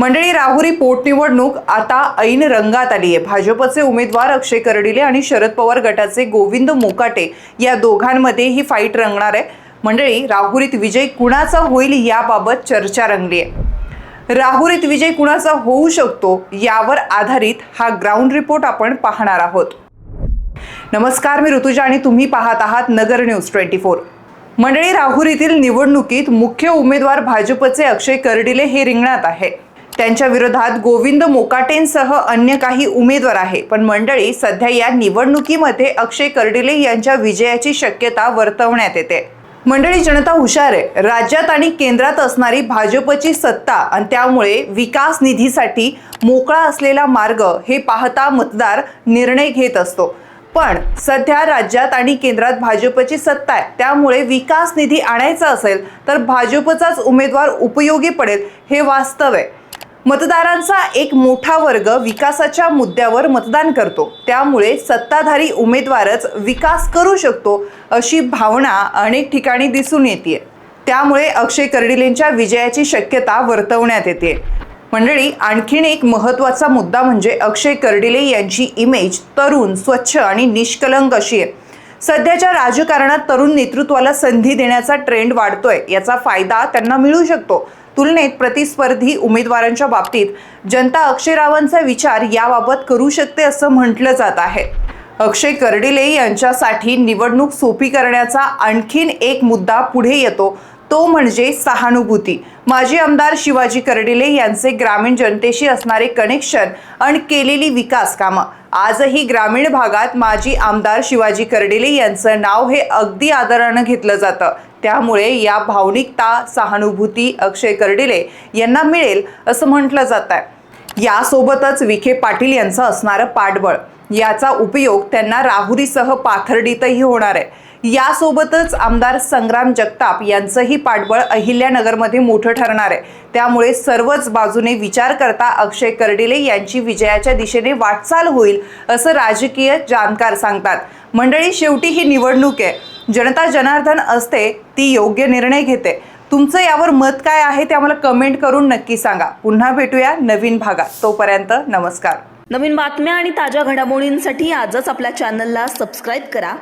मंडळी, राहुरी पोटनिवडणूक आता ऐन रंगात आली आहे। भाजपचे उमेदवार अक्षय कर्डिले आणि शरद पवार गटाचे गोविंद मोकाटे या दोघांमध्ये ही फाईट रंगणार आहे। मंडळी, राहुरीत विजय कुणाचा होईल याबाबत चर्चा रंगली आहे। राहुरीत विजय कुणाचा होऊ शकतो यावर आधारित हा ग्राउंड रिपोर्ट आपण पाहणार आहोत। नमस्कार, मी ऋतुजा आणि तुम्ही पाहत आहात नगर न्यूज 24। मंडळी, राहुरीतील निवडणुकीत मुख्य उमेदवार भाजपचे अक्षय कर्डिले हे रिंगणात आहे। त्यांच्या विरोधात गोविंद मोकाटेंसह अन्य काही उमेदवार आहे। पण मंडळी, सध्या या निवडणुकीमध्ये अक्षय कर्डिले यांच्या विजयाची शक्यता वर्तवण्यात येते। मंडळी, जनता हुशार आहे। राज्यात आणि केंद्रात असणारी भाजपची सत्ता आणि त्यामुळे विकास निधीसाठी मोकळा असलेला मार्ग हे पाहता मतदार निर्णय घेत असतो। पण सध्या राज्यात आणि केंद्रात भाजपची सत्ता आहे, त्यामुळे विकास निधी आणायचा असेल तर भाजपचाच उमेदवार उपयोगी पडेल हे वास्तव आहे। मतदारांचा एक मोठा वर्ग विकासाच्या मुद्द्यावर मतदान करतो, त्यामुळे सत्ताधारी उमेदवारच विकास करू शकतो अशी भावना अनेक ठिकाणी दिसून येते। त्यामुळे अक्षय कर्डिलेंच्या विजयाची शक्यता वर्तवण्यात येते। मंडळी, आणखीन एक महत्त्वाचा मुद्दा म्हणजे अक्षय कर्डिले यांची इमेज तरुण, स्वच्छ आणि निष्कलंक अशी आहे। सध्याच्या राजकारणात तरुण नेतृत्वाला संधी देण्याचा ट्रेंड वाढतोय, याचा फायदा त्यांना मिळू शकतो। तुलनेत प्रतिस्पर्धी उमेदवारांच्या बाबतीत जनता अक्षय रावांचा विचार याबाबत करू शकते असं म्हटलं जात आहे। अक्षय कर्डिले यांच्यासाठी निवडणूक सोपी करण्याचा आणखीन एक मुद्दा पुढे येतो, तो म्हणजे सहानुभूती। माजी आमदार शिवाजी कर्डिले यांचे ग्रामीण जनतेशी असणारे कनेक्शन आणि केलेली विकास कामं आजही ग्रामीण भागात माजी आमदार शिवाजी कर्डिले यांचं नाव हे अगदी आदरानं घेतलं जातं। त्यामुळे या भावनिकता, सहानुभूती अक्षय कर्डिले यांना मिळेल असं म्हटलं जात आहे। यासोबतच विखे पाटील यांचं असणारं पाठबळ, याचा उपयोग त्यांना राहुरीसह पाथर्डीतही होणार आहे। यासोबतच आमदार संग्राम जगताप यांचंही पाठबळ अहिल्यानगरमध्ये मोठं ठरणार आहे। त्यामुळे सर्वच बाजूने विचार करता अक्षय कर्डिले यांची विजयाच्या दिशेने वाटचाल होईल असं राजकीय जाणकार सांगतात। मंडळी, शेवटी ही निवडणूक आहे, जनता जनार्दन असते, ती योग्य निर्णय घेते। तुमचं यावर मत काय आहे ते आम्हाला कमेंट करून नक्की सांगा। पुन्हा भेटूया नवीन भागात, तोपर्यंत नमस्कार। नवीन बातम्या आणि ताज्या घडामोडींसाठी आजच आपल्या चॅनलला सबस्क्राईब करा